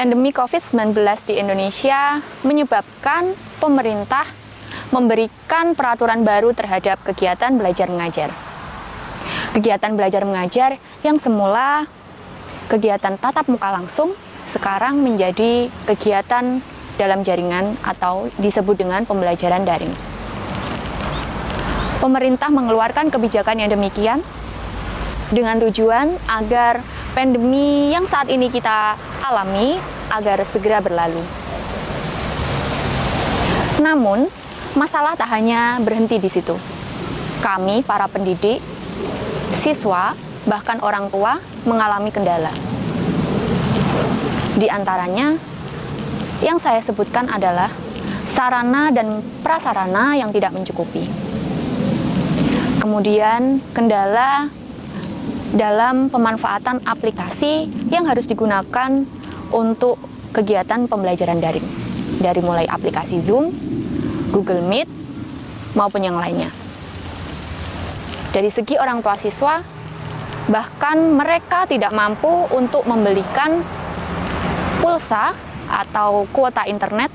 Pandemi COVID-19 di Indonesia menyebabkan pemerintah memberikan peraturan baru terhadap kegiatan belajar mengajar. Kegiatan belajar mengajar yang semula kegiatan tatap muka langsung sekarang menjadi kegiatan dalam jaringan atau disebut dengan pembelajaran daring. Pemerintah mengeluarkan kebijakan yang demikian dengan tujuan agar pandemi yang saat ini kita alami agar segera berlalu. Namun, masalah tak hanya berhenti di situ. Kami, para pendidik, siswa, bahkan orang tua mengalami kendala. Di antaranya, yang saya sebutkan adalah sarana dan prasarana yang tidak mencukupi. Kemudian, kendala dalam pemanfaatan aplikasi yang harus digunakan untuk kegiatan pembelajaran daring, dari mulai aplikasi Zoom, Google Meet, maupun yang lainnya. Dari segi orang tua siswa, bahkan mereka tidak mampu untuk membelikan pulsa atau kuota internet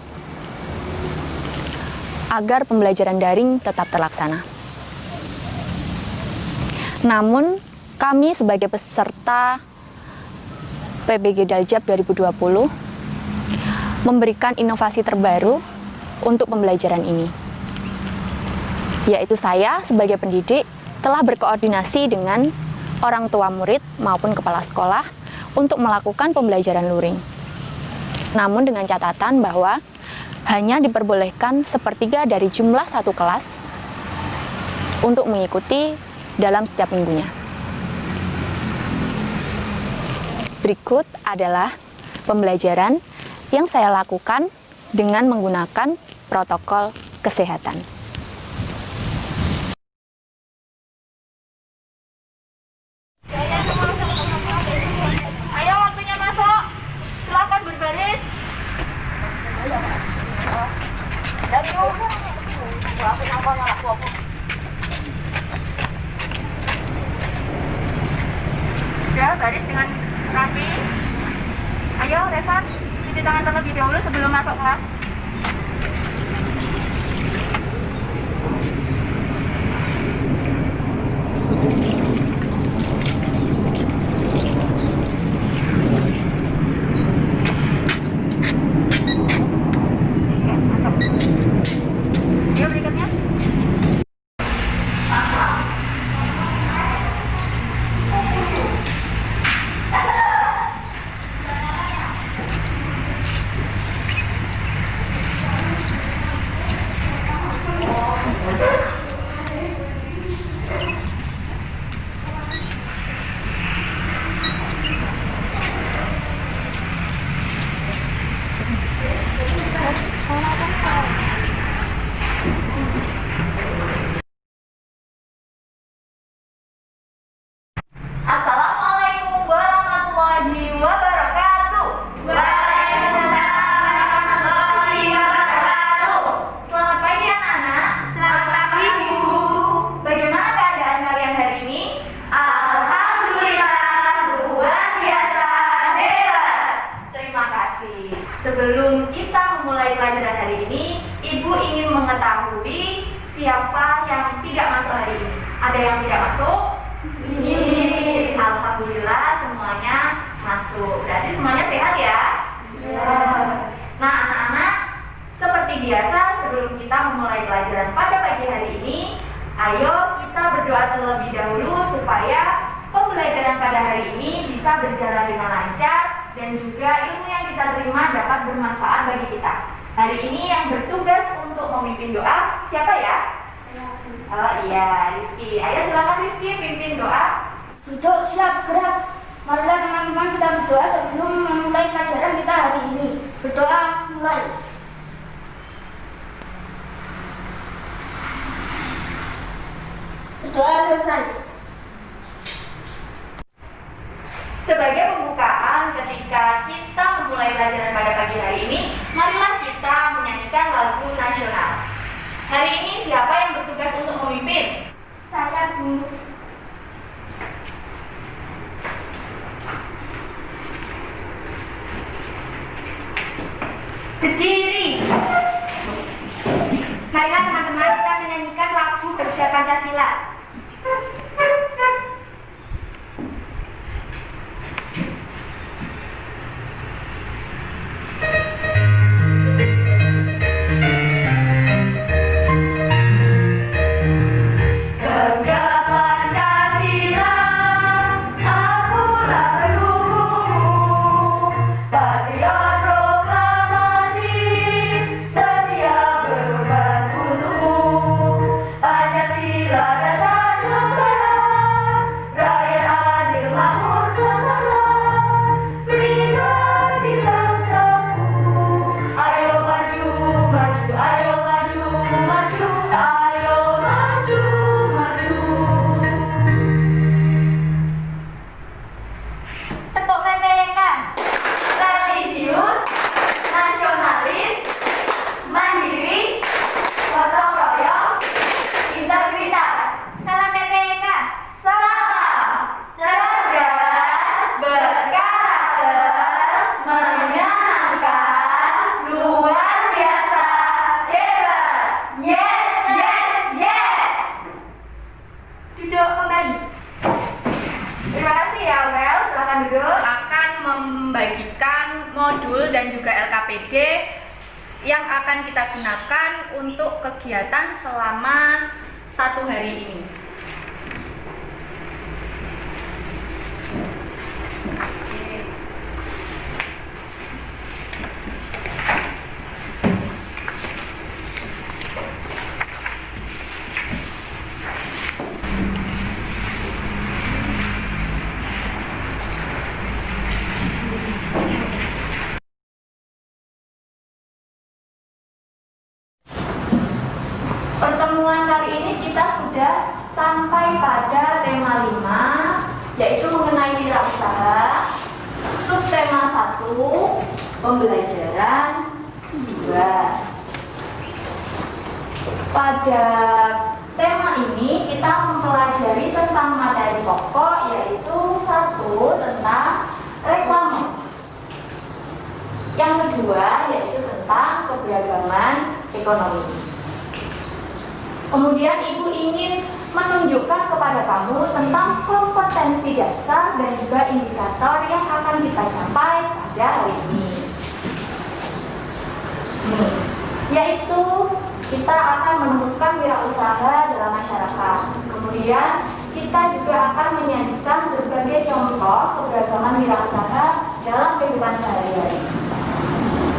agar pembelajaran daring tetap terlaksana. Namun, kami sebagai peserta PBG Daljab 2020 memberikan inovasi terbaru untuk pembelajaran ini. Yaitu saya sebagai pendidik telah berkoordinasi dengan orang tua murid maupun kepala sekolah untuk melakukan pembelajaran luring. Namun dengan catatan bahwa hanya diperbolehkan sepertiga dari jumlah satu kelas untuk mengikuti dalam setiap minggunya. Berikut adalah pembelajaran yang saya lakukan dengan menggunakan protokol kesehatan. Ayo, waktunya masuk. Silakan berbaris. Dari Sudah baris dengan rapi. Ayo, Reva, cuci tangan terlebih dahulu sebelum masuk kelas. Yuk, berikutnya. Assalamualaikum warahmatullahi wabarakatuh. Waalaikumsalam warahmatullahi wabarakatuh. Selamat pagi anak-anak. Selamat pagi Bu. Bagaimana keadaan kalian hari ini? Alhamdulillah, luar biasa hebat. Terima kasih. Sebelum kita memulai pelajaran hari ini, Ibu ingin mengetahui siapa yang tidak masuk hari ini. Ada yang tidak masuk? Alhamdulillah semuanya masuk. Berarti semuanya sehat ya? Iya. Nah anak-anak, seperti biasa sebelum kita memulai pelajaran pada pagi hari ini, ayo kita berdoa terlebih dahulu supaya pembelajaran pada hari ini bisa berjalan dengan lancar dan juga ilmu yang kita terima dapat bermanfaat bagi kita. Hari ini yang bertugas untuk memimpin doa siapa ya? Oh iya, Rizky. Ayo silakan Rizky pimpin doa. Duduk, siap, gerak. Marilah teman-teman kita berdoa sebelum memulai pelajaran kita hari ini. Berdoa, mulai. Berdoa selesai. Sebagai pembukaan ketika kita memulai pelajaran pada pagi hari ini, marilah kita menyanyikan lagu nasional. Hari ini siapa yang bertugas untuk memimpin? Saya, Bu. modul dan juga LKPD yang akan kita gunakan untuk kegiatan selama 1 hari ini. Pertemuan kali ini kita sudah sampai pada tema 5, yaitu mengenai wirausaha. Subtema 1, pembelajaran 2. Pada tema ini kita mempelajari tentang materi pokok, yaitu 1 tentang reklame. Yang kedua yaitu tentang keberagaman ekonomi. Kemudian Ibu ingin menunjukkan kepada kamu tentang kompetensi dasar dan juga indikator yang akan kita capai pada hari ini. Yaitu kita akan menemukan wirausaha dalam masyarakat. Kemudian kita juga akan menyajikan berbagai contoh keberagaman wirausaha dalam kehidupan sehari-hari.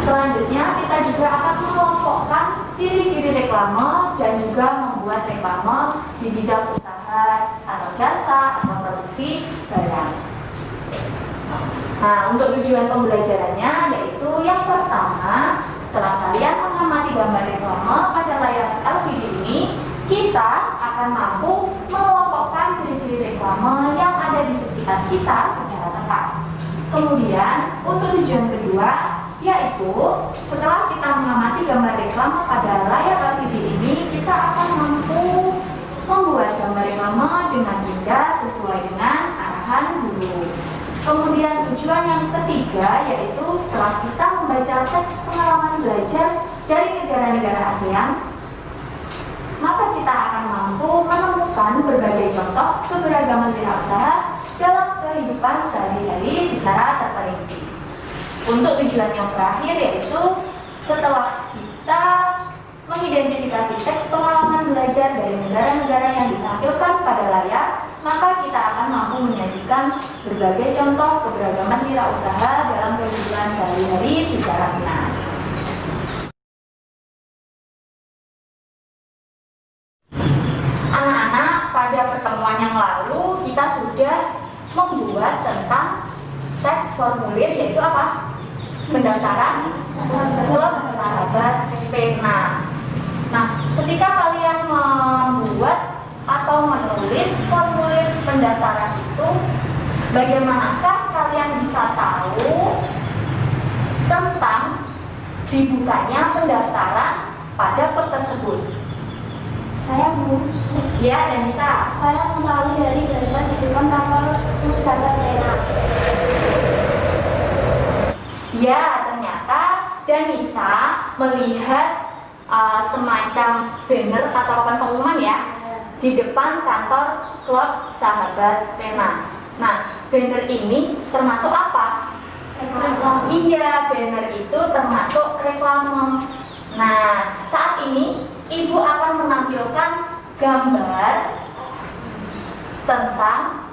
Selanjutnya kita juga akan mengelompokkan ciri-ciri reklame dan juga membuat reklame di bidang usaha atau jasa atau produksi barang. Nah, untuk tujuan pembelajarannya yaitu yang pertama, setelah kalian mengamati gambar reklame pada layar LCD ini, kita akan mampu mengelompokkan ciri-ciri reklame yang ada di sekitar kita secara tepat. Kemudian, untuk tujuan kedua, yaitu setelah kita mengamati gambar reklame pada layar LCD ini, kita akan mampu membuat gambar reklame dengan indah sesuai dengan arahan guru. Kemudian tujuan yang ketiga yaitu setelah kita membaca teks pengalaman belajar dari negara-negara ASEAN, maka kita akan mampu menemukan berbagai contoh keberagaman wirausaha dalam kehidupan sehari-hari secara terperinci. Untuk tujuan yang terakhir yaitu setelah kita mengidentifikasi teks pengalaman belajar dari negara-negara yang ditampilkan pada layar, maka kita akan mampu menyajikan berbagai contoh keberagaman wirausaha dalam kehidupan sehari-hari secara benar. Anak-anak, pada pertemuan yang lalu kita sudah membuat tentang teks formulir, yaitu apa? Pendaftaran klub sahabat pena. Nah, ketika kalian membuat atau menulis formulir pendaftaran itu, bagaimanakah kalian bisa tahu tentang dibukanya pendaftaran pada klub tersebut? Saya Bu. Ya, dan bisa. Saya mengetahui dari daftar kehidupan kantor sahabat pena. Ya, ternyata Danisa melihat semacam banner atau pengumuman ya di depan kantor klub Sahabat Pena. Nah, banner ini termasuk apa? Iya, banner itu termasuk reklame. Nah, saat ini Ibu akan menampilkan gambar tentang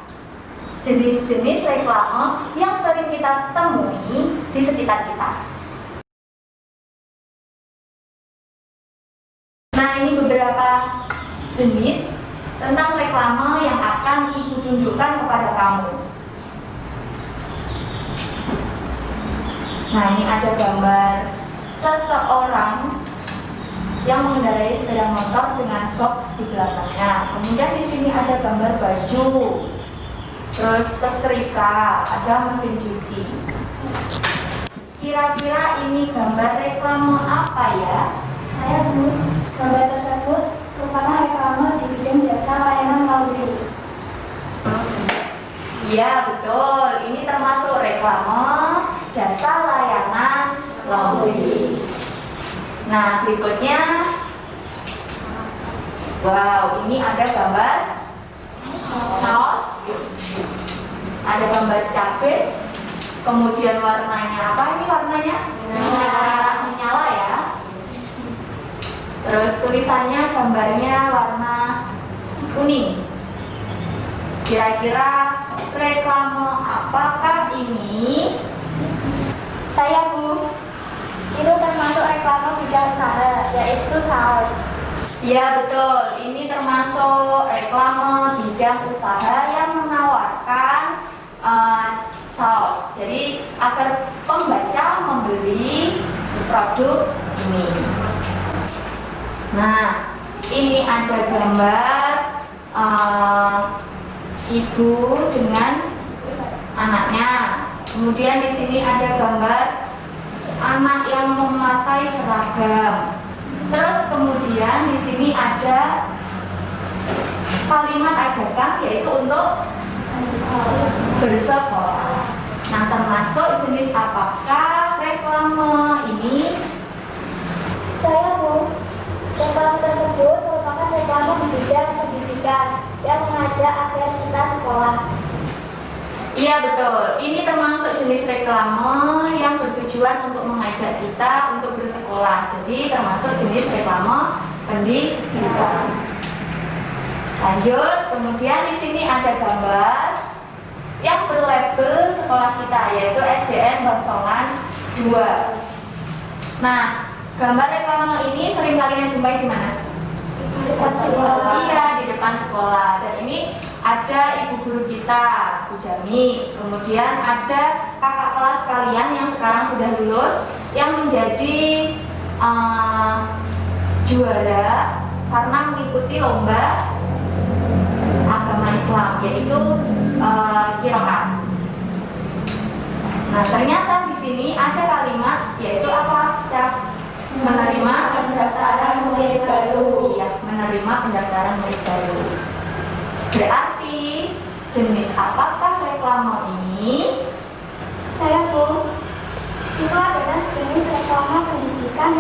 jenis-jenis reklame yang sering kita temui di sekitar kita. Nah, ini beberapa jenis tentang reklame yang akan Ibu tunjukkan kepada kamu. Nah, ini ada gambar seseorang yang mengendarai sepeda motor dengan box di belakangnya. Kemudian di sini ada gambar baju, terus setrika, ada mesin cuci. Kira-kira ini gambar reklame apa ya? Saya Bu, gambar tersebut merupakan reklame di bidang jasa layanan laundry. Iya, betul. Ini termasuk reklame jasa layanan laundry. Nah, berikutnya, wow, ini ada gambar saus, ada gambar cabai, kemudian warnanya apa? Ini warnanya merah menyala ya. Terus tulisannya, gambarnya warna kuning. Kira-kira reklame apakah ini? Saya Bu, itu termasuk reklame bidang usaha, yaitu saus. Iya, betul. Ini termasuk reklame bidang usaha yang menawarkan saus. Jadi agar pembaca membeli produk ini. Nah, ini ada gambar ibu dengan anaknya. Kemudian di sini ada gambar anak yang memakai seragam. Terus kemudian di sini ada kalimat ajakan, yaitu untuk bersekolah. Nah, termasuk jenis apakah reklame ini? Saya Bu, reklame tersebut merupakan reklame di bidang pendidikan yang mengajak agar kita sekolah. Iya, betul. Ini termasuk jenis reklame yang bertujuan untuk mengajak kita untuk bersekolah. Jadi termasuk jenis reklame pendidikan. Lanjut, kemudian di sini ada gambar yang berlabel sekolah kita, yaitu SDN Bangsongan 2. Nah, gambar reklame ini sering kalian jumpai di mana? Iya, di depan sekolah. Dan ini ada ibu guru kita, Bu Jami. Kemudian ada kakak kelas kalian yang sekarang sudah lulus yang menjadi juara karena mengikuti lomba agama Islam, yaitu qiraat. Nah, ternyata di sini ada kalimat, yaitu apa, Cak? Menerima pendaftaran murid baru. Iya, menerima pendaftaran murid baru. Berarti jenis apakah reklame ini? Saya Bu, itu adalah jenis reklame pendidikan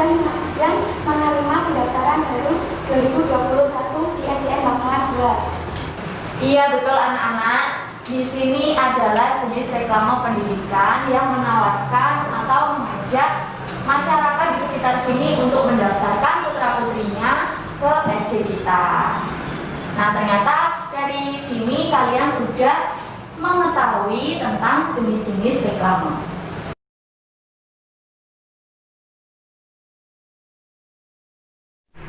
yang menerima pendaftaran baru 2021 di SDN Bangsongan 2. Iya, betul anak-anak. Di sini adalah jenis reklame pendidikan yang menawarkan atau mengajak masyarakat di sekitar sini untuk mendaftarkan putra-putrinya ke SD kita. Nah, ternyata dari sini kalian sudah mengetahui tentang jenis-jenis reklame.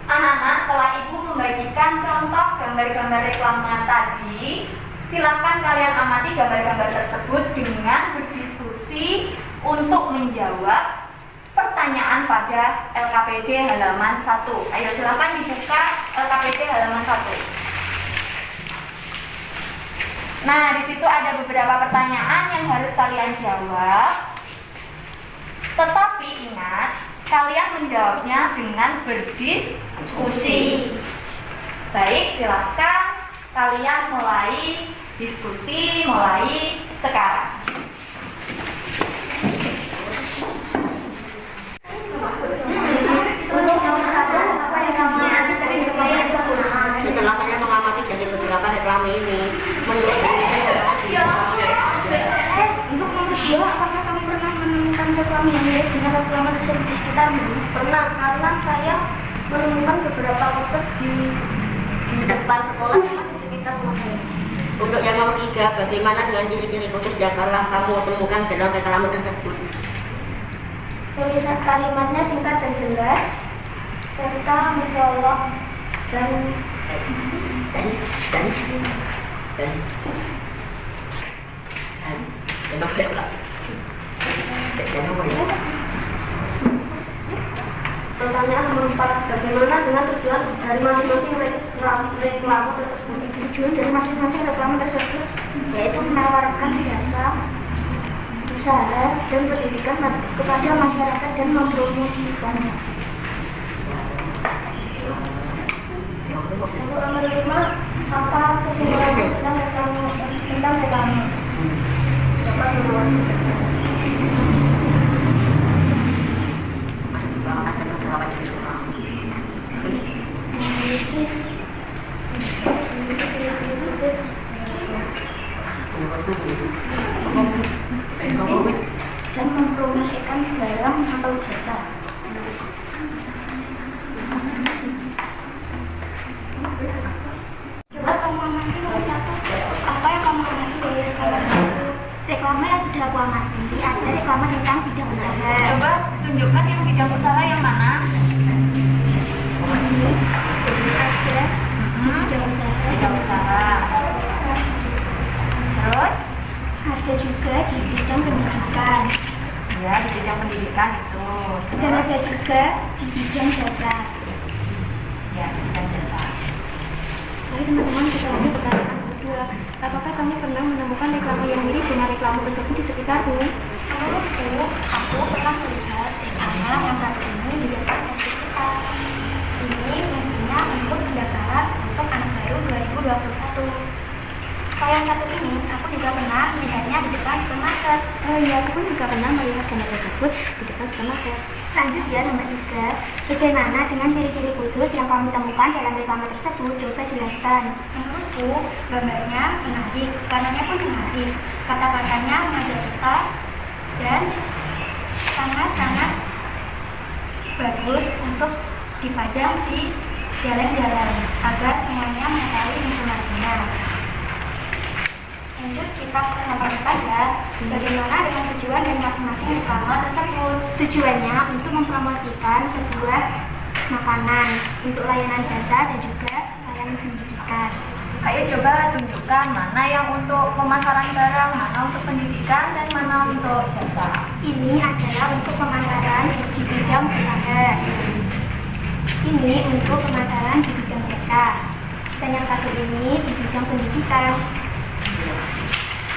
Anak-anak, setelah Ibu membagikan contoh gambar-gambar reklame tadi, silakan kalian amati gambar-gambar tersebut dengan berdiskusi untuk menjawab pertanyaan pada LKPD halaman 1. Ayo silakan dibuka LKPD halaman 1. Nah, di situ ada beberapa pertanyaan yang harus kalian jawab. Tetapi ingat, kalian menjawabnya dengan berdiskusi. Baik, silakan kalian mulai diskusi mulai sekarang. Setelah saya mengamati ini. Menurut Untuk nomor 2, apakah kamu pernah menemukan reklame yang mirip dengan reklame tersebut di sekitarmu? Pernah, karena saya menemukan beberapa poster di depan sekolah dan di sekitar rumah saya. untuk yang nomor 3, bagaimana dengan ciri-ciri khusus yang telah kamu temukan dalam reklame tersebut? Tulisan kalimatnya singkat dan jelas, serta mencolok dan pertanyaan nomor 4, bagaimana dengan tujuan dari masing-masing reklame tersebut? Tujuan dari masing-masing reklame tersebut yaitu menawarkan jasa, usaha, dan pendidikan kepada masyarakat dan mempromosikannya. Untuk nomor 5, apa kesimpulannya tentang reklame? Dapat mengeluarkan dan mempromosikan barang atau jasa. Coba kamu amati apa yang kamu amati dari reklame yang sudah aku amati. Ada reklame tentang bidang usaha. Coba tunjukkan yang bidang usaha yang mana? Ada di bidang usaha. Bidang usaha. Terus? Ada juga di bidang pendidikan. Ya, di bidang pendidikan itu. Dan ada juga di bidang jasa. Ya, di bidang jasa. Baik teman-teman, kita lanjut pertanyaan kedua. Apakah kamu pernah menemukan reklame yang mirip dengan reklame tersebut di sekitarmu? Menurutku, aku pernah melihat reklame yang satu ini di depan SD kita. Ini mestinya untuk pendaftaran untuk anak baru 2021. Kalau yang satu ini, aku juga pernah melihatnya di depan supermarket. Oh iya, aku pun juga pernah melihat gambar tersebut di depan supermarket. Lanjut ya, nomor 3. Bagaimana dengan ciri-ciri khusus yang kamu temukan dalam reklame tersebut? Coba jelaskan. Menurutku, gambarnya menarik, warnanya pun menarik, kata-katanya mengajak kita, dan sangat-sangat bagus untuk dipajang di jalan-jalan agar semuanya mengetahui informasinya. Lanjut kita ke nomor 4 ya. Bagaimana dengan tujuan dari masing-masing reklame tersebut? Tujuannya untuk mempromosikan sebuah makanan, untuk layanan jasa dan juga layanan pendidikan. Ayo coba tunjukkan mana yang untuk pemasaran barang, mana untuk pendidikan, dan mana untuk jasa. Ini adalah untuk pemasaran di bidang usaha. Ini untuk pemasaran di bidang jasa. Dan yang satu ini di bidang pendidikan.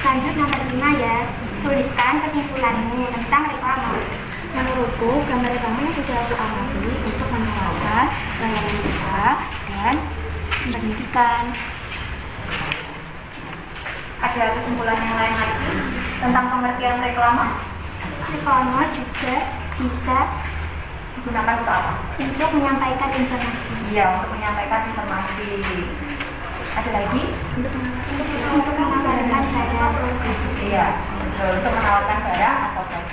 Lanjut nomor 5 ya. Tuliskan kesimpulanmu tentang reklame. Menurutku, gambar reklame yang sudah aku amati untuk menawarkan layanan jasa dan pendidikan. Ada kesimpulan yang lain lagi tentang pengertian reklame? Reklame juga bisa Digunakan untuk apa? untuk menyampaikan informasi. Iya, untuk menyampaikan informasi. Ada lagi? Untuk menawarkan barang. Iya, betul. Untuk menawarkan barang atau produk.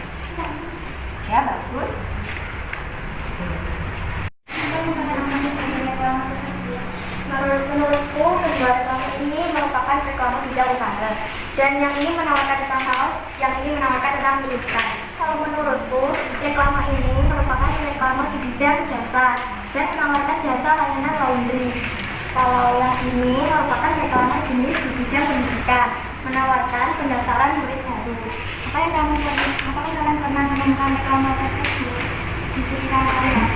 Ya, bagus. Menurutku, kedua reklame ini merupakan reklame bidang usaha. Dan yang ini menawarkan tentang kaos, yang ini menawarkan tentang mie instan. Kalau menurutku, reklame ini merupakan reklame di bidang jasa dan menawarkan jasa layanan laundry. Kalau yang ini merupakan reklame jenis di bidang pendidikan, menawarkan pendaftaran murid baru. Apakah kalian pernah menemukan reklame tersebut di sekitar kalian?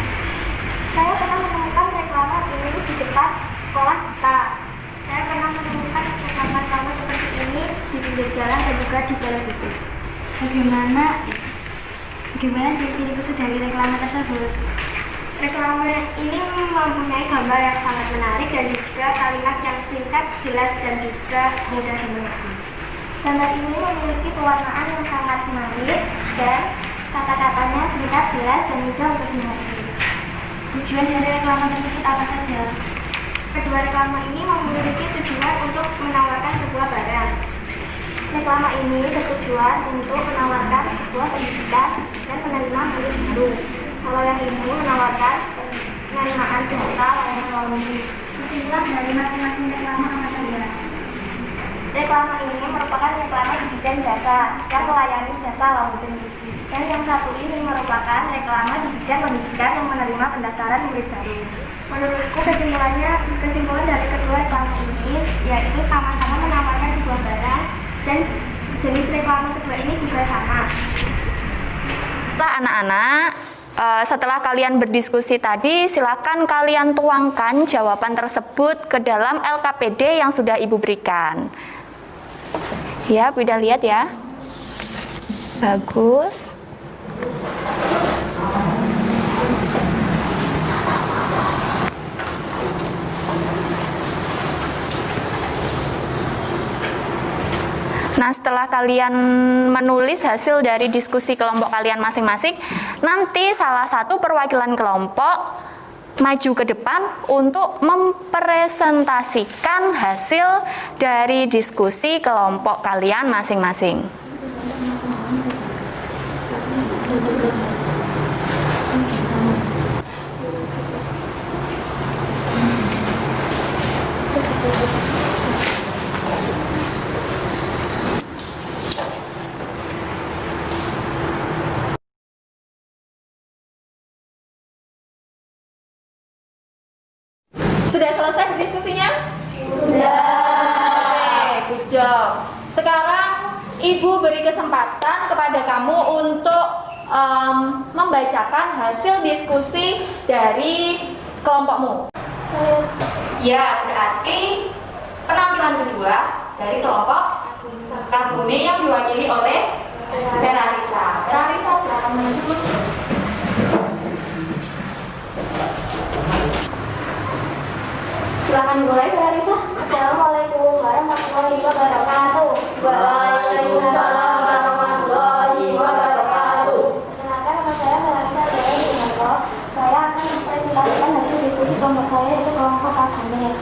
Saya pernah menemukan reklame ini di depan sekolah kita. Saya pernah menemukan reklame seperti ini di pinggir jalan dan juga di televisi. Bagaimana ciri-ciri khusus dari reklame tersebut? Reklame ini mempunyai gambar yang sangat menarik dan juga kalimat yang singkat, jelas, dan juga mudah dimengerti. Gambar ini memiliki pewarnaan yang sangat menarik dan kata-katanya singkat, jelas, dan mudah untuk dimengerti. Tujuan dari reklame tersebut apa saja? Kedua reklame ini memiliki tujuan untuk menawarkan sebuah barang. Reklame ini bertujuan untuk menawarkan sebuah pendidikan dan penerima murid baru. Kalau yang ini menawarkan penerimaan jasa layanan luar negeri. Kesimpulan dari masing-masing reklame apa saja? Reklame ini merupakan reklame di bidang jasa yang melayani jasa luar negeri. Dan yang satu ini merupakan reklame di bidang pendidikan yang menerima pendaftaran murid baru. Menurutku kesimpulan dari kedua reklame ini yaitu sama-sama menawarkan sebuah barang dan jenis reklame kedua ini juga sama. Anak-anak, setelah kalian berdiskusi tadi, silakan kalian tuangkan jawaban tersebut ke dalam LKPD yang sudah Ibu berikan. Ya, Bu Ida lihat ya. Bagus. Nah, setelah kalian menulis hasil dari diskusi kelompok kalian masing-masing, nanti salah satu perwakilan kelompok maju ke depan untuk mempresentasikan hasil dari diskusi kelompok kalian masing-masing. Sudah selesai berdiskusinya? Sudah. Oke, good job. Sekarang Ibu beri kesempatan kepada kamu untuk membacakan hasil diskusi dari kelompokmu. Ya, berarti penampilan kedua dari kelompok Kagumi yang diwakili oleh Ferarisa. Ferarisa, silakan maju. Silakan mulai, Ferarisa. Assalamualaikum warahmatullahi wabarakatuh. Waalaikumsalam warahmatullahi wabarakatuh. Perkenalkan, nama saya Ferarisa dari Singapura. Saya akan mempresentasikan hasil diskusi kelompok saya yaitu kelompok Kagumi.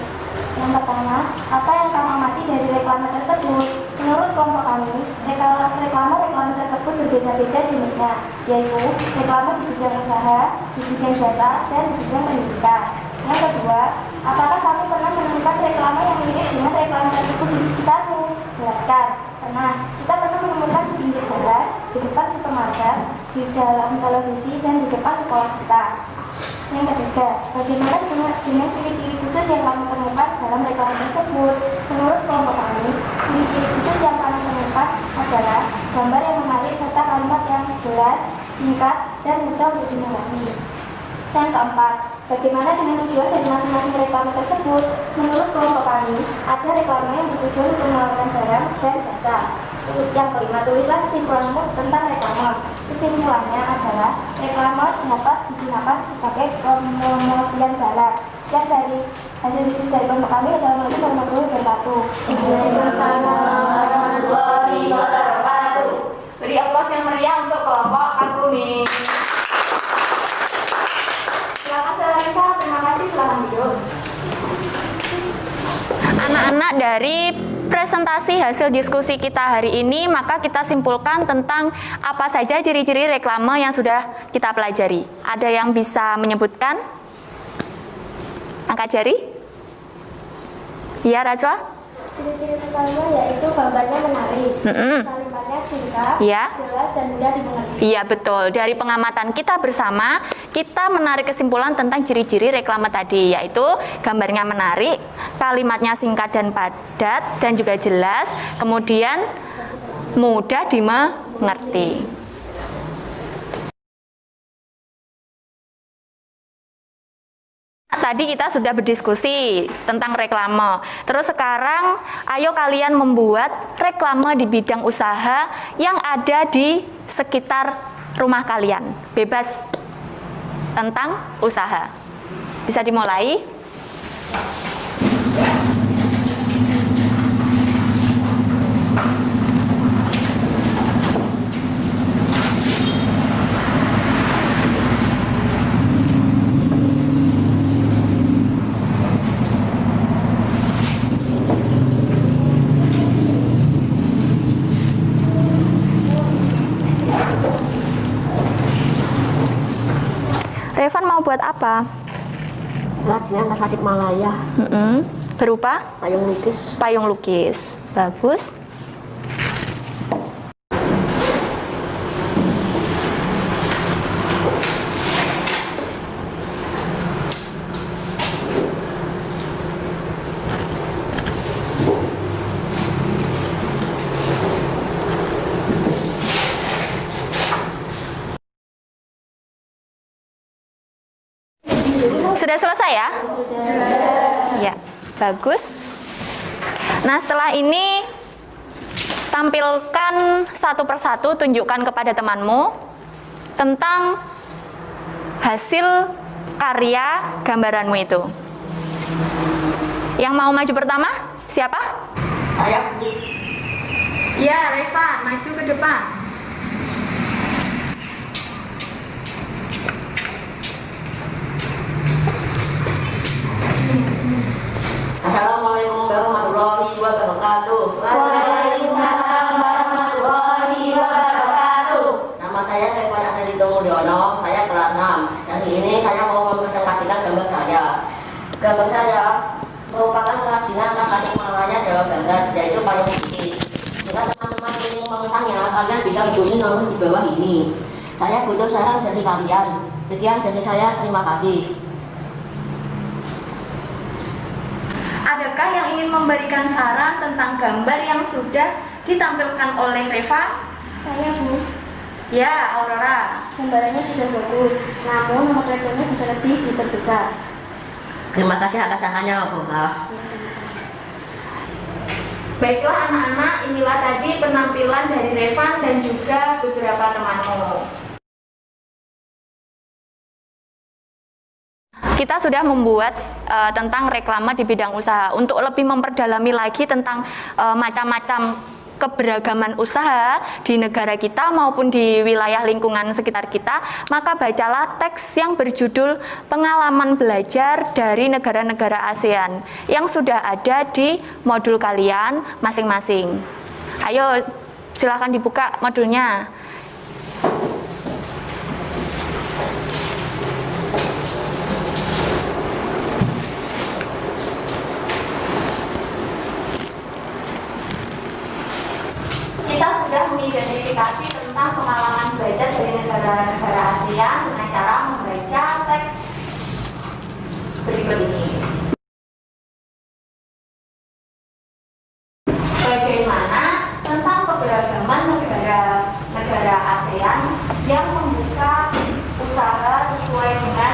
Yang pertama, apa yang kamu amati dari reklame tersebut? Menurut kelompok kami, reklame tersebut berbeda-beda jenisnya, yaitu reklame di bidang usaha, di bidang jasa, dan di bidang pendidikan. Yang kedua, apakah kamu pernah menemukan reklame yang mirip dengan reklame tersebut di sekitarmu? Jelaskan. Pernah. Kita pernah menemukan di pinggir jalan, di depan supermarket, di dalam televisi, dan di depan sekolah kita. Yang ketiga, bagaimana dengan ciri-ciri khusus yang kamu temukan dalam reklame tersebut? Menurut kelompok kami, ciri-ciri khusus yang kami temukan adalah gambar yang menarik serta kalimat yang jelas, singkat, dan mudah untuk dimulai. Yang keempat, bagaimana dengan tujuan dari masing-masing reklame tersebut? Menurut kelompok kami, ada reklame yang bertujuan untuk menawarkan barang dan jasa. Yang kelima, tulislah kesimpulanmu tentang reklame. Kesimpulannya adalah reklame dapat digunakan sebagai promosian barang. Yang dari hasil diskusi dari kelompok kami, Assalamualaikum warahmatullahi wabarakatuh. Waalaikumsalam warahmatullahi wabarakatuh. Beri aplaus yang meriah untuk kelompok Kagumi. Silakan Ferarisa, terima kasih, silakan duduk. Anak-anak, dari presentasi hasil diskusi kita hari ini, maka kita simpulkan tentang apa saja ciri-ciri reklame yang sudah kita pelajari. Ada yang bisa menyebutkan? Angkat jari. Iya, Rajwa? Ciri-ciri reklame yaitu gambarnya menarik, kalimatnya singkat, Iya. jelas, dan mudah dimengerti. Iya, betul. Dari pengamatan kita bersama, kita menarik kesimpulan tentang ciri-ciri reklame tadi, yaitu gambarnya menarik, kalimatnya singkat dan padat, dan juga jelas, kemudian mudah dimengerti. Tadi kita sudah berdiskusi tentang reklame. Terus sekarang ayo kalian membuat reklame di bidang usaha yang ada di sekitar rumah kalian. Bebas tentang usaha. Bisa dimulai? buat apa? Kerajinan khas Tasikmalaya. Berupa Payung lukis. payung lukis. Bagus. Sudah selesai ya? Ya, bagus. Nah, setelah ini tampilkan satu persatu, tunjukkan kepada temanmu tentang hasil karya gambaranmu itu. Yang mau maju pertama, siapa? Saya. Ya, Reva, maju ke depan. Assalamualaikum warahmatullahi wabarakatuh. Waalaikumsalam warahmatullahi wabarakatuh. Nama saya Reva Adito Mulyono, saya kelas 6. Hari ini saya mau mempresentasikan gambar saya. Gambar saya merupakan kerajinan khas Tasikmalaya, Jawa Barat, yaitu payung lukis. Jika teman-teman ingin memesannya, kalian bisa hubungi nomor di bawah ini. Saya butuh saran dari kalian. Sekian dari saya, terima kasih. Adakah yang ingin memberikan saran tentang gambar yang sudah ditampilkan oleh Reva? Saya Bu, Ya, Aurora. gambarannya sudah bagus, namun nomor teleponnya bisa lebih diperbesar. Terima kasih atas sarannya, Bu. Baiklah anak-anak, inilah tadi penampilan dari Revan dan juga beberapa temanmu. Kita sudah membuat tentang reklame di bidang usaha. Untuk lebih memperdalami lagi tentang macam-macam keberagaman usaha di negara kita maupun di wilayah lingkungan sekitar kita, maka bacalah teks yang berjudul Pengalaman Belajar dari Negara-negara ASEAN yang sudah ada di modul kalian masing-masing. Ayo, silakan dibuka modulnya. Kita sudah mengidentifikasi tentang pengalaman belajar dari negara-negara ASEAN dengan cara membaca teks berikut ini. Bagaimana tentang keberagaman negara-negara ASEAN yang membuka usaha sesuai dengan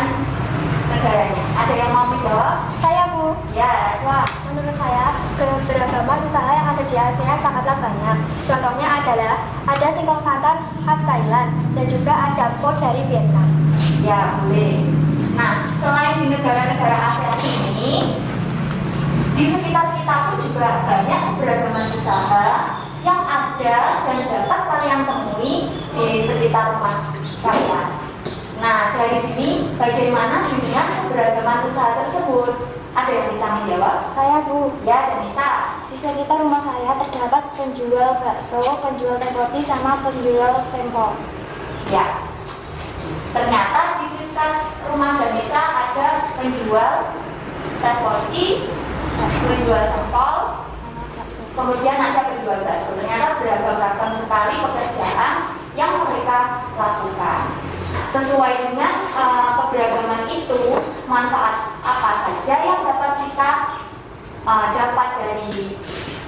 negaranya? Ada yang mau menjawab? Saya Bu, Ya, Najwa. menurut saya keberagaman usaha yang ada di ASEAN sangatlah banyak. Contohnya adalah ada singkong santan khas Thailand dan juga ada pot dari Vietnam. Ya, boleh. Nah, selain di negara-negara ASEAN ini, di sekitar kita pun juga banyak keberagaman usaha yang ada dan dapat kalian temui di sekitar rumah kalian. Nah, dari sini bagaimana dengan keberagaman usaha tersebut? Ada yang bisa menjawab? Saya Bu, Ya, dan bisa. di sekitar rumah saya terdapat penjual bakso, penjual teh roti, sama penjual sempol. Ya, ternyata di dekat rumah Danisa ada penjual teh poci, penjual sempol, kemudian ada penjual bakso. Ternyata beragam-ragam sekali pekerjaan yang mereka lakukan. Sesuai dengan keberagaman itu, manfaat apa saja yang dapat kita dapat dari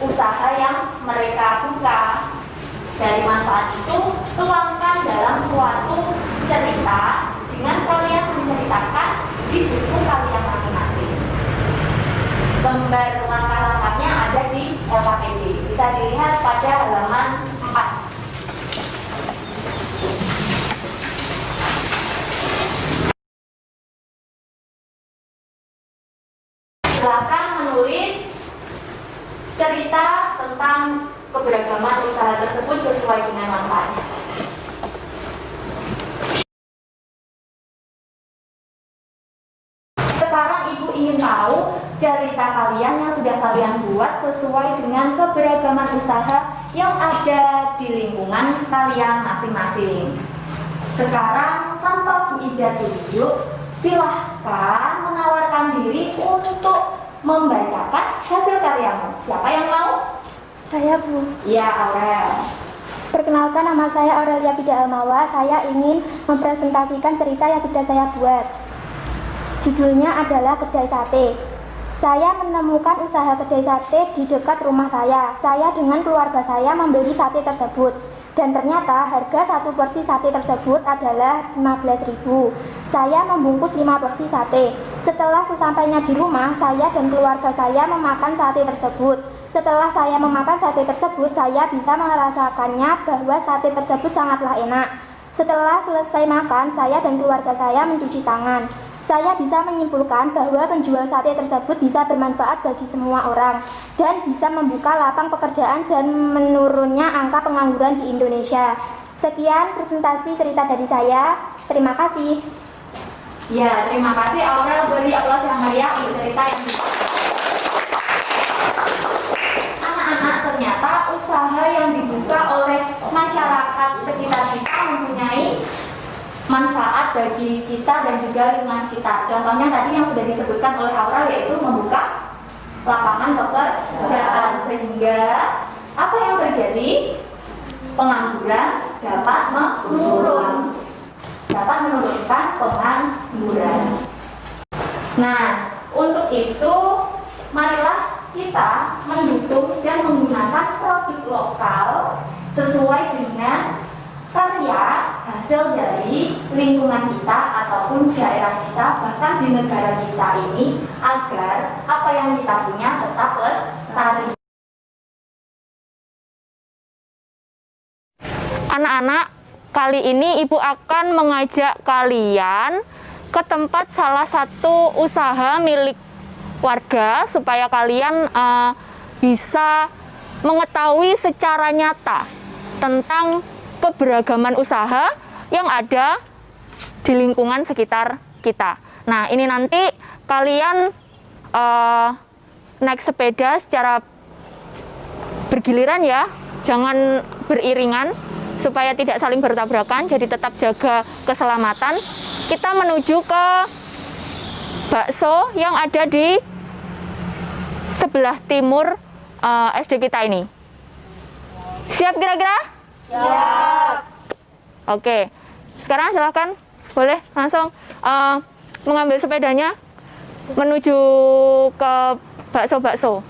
usaha yang mereka buka. Dari manfaat itu, tuangkan dalam suatu cerita dengan kalian menceritakan di buku kalian masing-masing. Gambar langkah-langkahnya ada di LKPD. Bisa dilihat pada halaman 4. Silakan menulis cerita tentang keberagaman usaha tersebut sesuai dengan manfaatnya. Sekarang Ibu ingin tahu cerita kalian yang sudah kalian buat sesuai dengan keberagaman usaha yang ada di lingkungan kalian masing-masing. Sekarang tanpa Bu Ida tunjuk, silahkan menawarkan diri untuk membacakan hasil karyamu. Siapa yang mau? Saya, Bu. Ya, Aurel. Perkenalkan, nama saya Aurelia Pida Almawa. Saya ingin mempresentasikan cerita yang sudah saya buat. Judulnya adalah Kedai Sate. Saya menemukan usaha kedai sate di dekat rumah saya. Saya dengan keluarga saya membeli sate tersebut. Dan ternyata harga satu porsi sate tersebut adalah 15.000. Saya membungkus 5 porsi sate. Setelah sesampainya di rumah, saya dan keluarga saya memakan sate tersebut. Setelah saya memakan sate tersebut, saya bisa merasakannya bahwa sate tersebut sangatlah enak. Setelah selesai makan, saya dan keluarga saya mencuci tangan. Saya bisa menyimpulkan bahwa penjual sate tersebut bisa bermanfaat bagi semua orang dan bisa membuka lapang pekerjaan dan menurunnya angka pengangguran di Indonesia. Sekian presentasi cerita dari saya. Terima kasih. Ya, terima kasih Aurel, beri aplaus yang meriah untuk cerita yang anak-anak, ternyata usaha yang dibuka oleh masyarakat sekitar kita mempunyai manfaat bagi kita dan juga lingkungan kita. Contohnya tadi yang sudah disebutkan oleh Aurel, yaitu membuka lapangan pekerjaan, sehingga apa yang terjadi? Pengangguran dapat menurunkan pengangguran. Nah, untuk itu marilah kita mendukung dan menggunakan produk lokal sesuai dengan karya hasil dari lingkungan kita ataupun daerah kita, bahkan di negara kita ini, agar apa yang kita punya tetap lestari. Anak-anak, kali ini Ibu akan mengajak kalian ke tempat salah satu usaha milik warga supaya kalian bisa mengetahui secara nyata tentang keberagaman usaha yang ada di lingkungan sekitar kita. Nah, ini nanti kalian naik sepeda secara bergiliran ya, jangan beriringan supaya tidak saling bertabrakan, jadi tetap jaga keselamatan. Kita menuju ke bakso yang ada di sebelah timur SD kita ini. Siap kira-kira? Siap. Oke, sekarang silahkan boleh langsung mengambil sepedanya menuju ke bakso-bakso.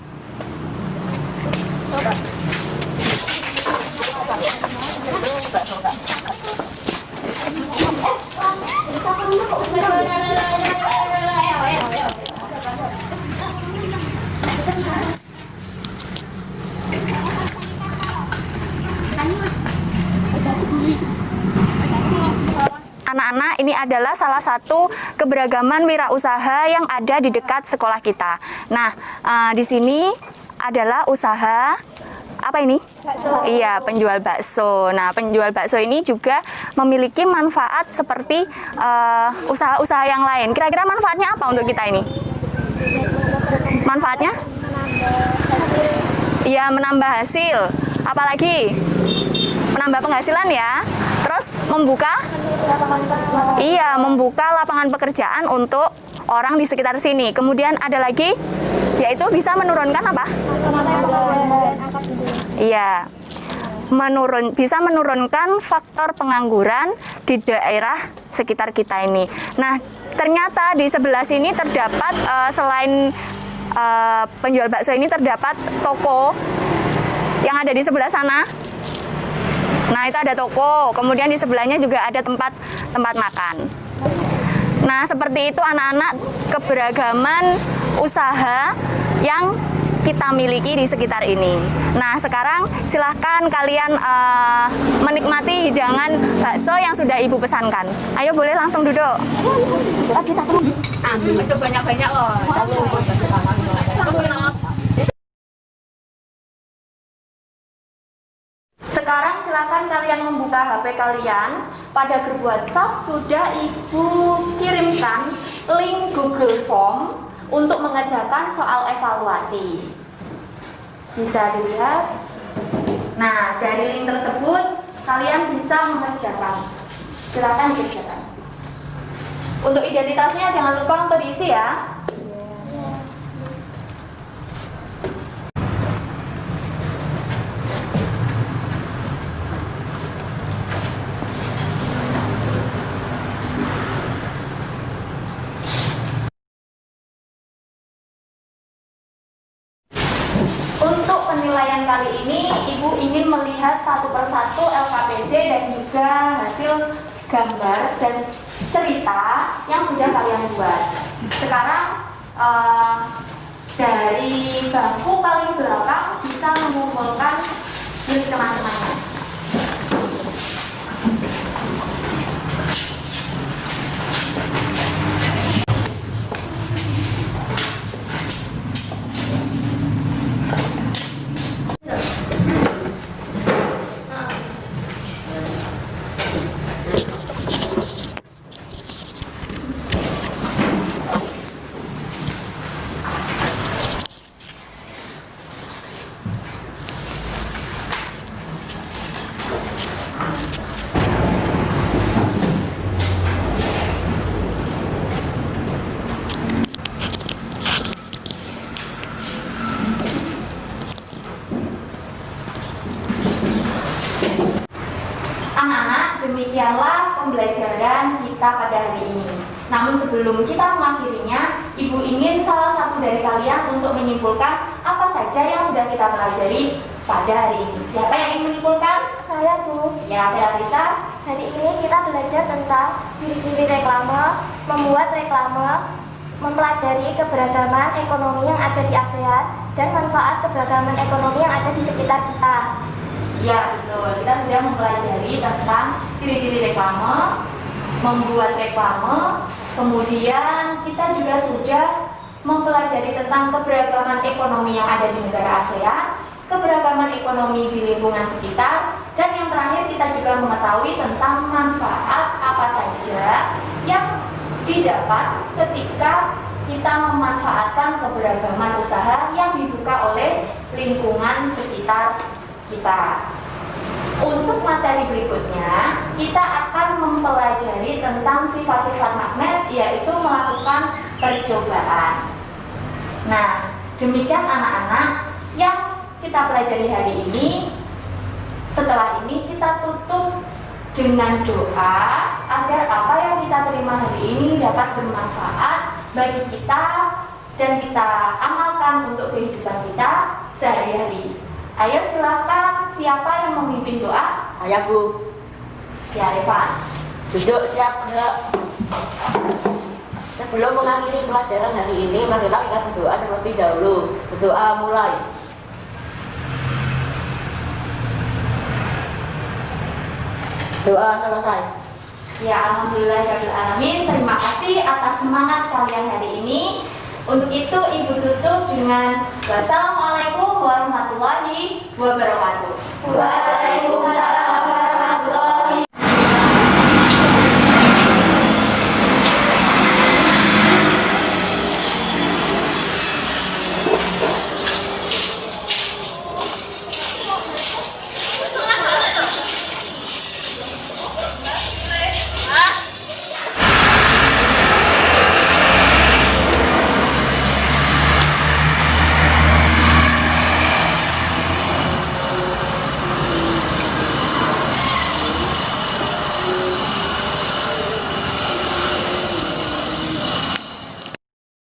Anak-anak, ini adalah salah satu keberagaman wirausaha yang ada di dekat sekolah kita. Nah, di sini adalah usaha apa ini? Bakso. Iya, penjual bakso. Nah, penjual bakso ini juga memiliki manfaat seperti usaha-usaha yang lain. Kira-kira manfaatnya apa untuk kita ini? Manfaatnya? Iya, menambah hasil. Apalagi? Menambah penghasilan ya. Terus membuka? Iya, membuka lapangan pekerjaan untuk orang di sekitar sini. Kemudian ada lagi, yaitu bisa menurunkan apa? Iya, bisa menurunkan faktor pengangguran di daerah sekitar kita ini. Nah, ternyata di sebelah sini terdapat selain penjual bakso ini terdapat toko yang ada di sebelah sana. Nah, itu ada toko, kemudian di sebelahnya juga ada tempat makan. Nah, seperti itu anak-anak, keberagaman usaha yang kita miliki di sekitar ini. Nah, sekarang silahkan kalian menikmati hidangan bakso yang sudah Ibu pesankan. Ayo, boleh langsung duduk. Ambil banyak-banyak loh. Sekarang silakan kalian membuka HP kalian. Pada grup WhatsApp sudah Ibu kirimkan link Google Form untuk mengerjakan soal evaluasi. Bisa dilihat. Nah, dari link tersebut kalian bisa mengerjakan. Silakan dikerjakan. Untuk identitasnya jangan lupa untuk diisi ya. Untuk penilaian kali ini, Ibu ingin melihat satu persatu LKPD dan juga hasil gambar dan cerita yang sudah kalian buat. Sekarang dari bangku paling belakang bisa mengumpulkan milik teman-temannya. Anak-anak, demikianlah pembelajaran kita pada hari ini. Namun sebelum kita mengakhirinya, Ibu ingin salah satu dari kalian untuk menyimpulkan apa saja yang sudah kita pelajari pada hari ini. Siapa yang ingin menyimpulkan? Saya, Bu. Ya, Felatisa. Hari ini kita belajar tentang ciri-ciri reklame, membuat reklame, mempelajari keberagaman ekonomi yang ada di ASEAN, dan manfaat keberagaman ekonomi yang ada di sekitar kita. Ya, betul. Kita sudah mempelajari tentang ciri-ciri reklame, membuat reklame, kemudian kita juga sudah mempelajari tentang keberagaman ekonomi yang ada di negara ASEAN, keberagaman ekonomi di lingkungan sekitar, dan yang terakhir kita juga mengetahui tentang manfaat apa saja yang didapat ketika kita memanfaatkan keberagaman usaha yang dibuka oleh lingkungan sekitar kita. Untuk materi berikutnya, kita akan mempelajari tentang sifat-sifat magnet, yaitu melakukan percobaan. Nah, demikian anak-anak yang kita pelajari hari ini. Setelah ini kita tutup dengan doa agar apa yang kita terima hari ini dapat bermanfaat bagi kita dan kita amalkan untuk kehidupan kita sehari-hari. Ayo silakan, siapa yang memimpin doa? Saya, Bu. Ya, Revan. Duduk, siap gerak. Sebelum mengakhiri pelajaran hari ini, marilah kita berdoa terlebih dahulu. Berdoa mulai. Doa selesai. Ya, alhamdulillahirrahmanirrahim. Terima kasih atas semangat kalian hari ini. Untuk itu Ibu tutup dengan wassalamualaikum warahmatullahi wabarakatuh.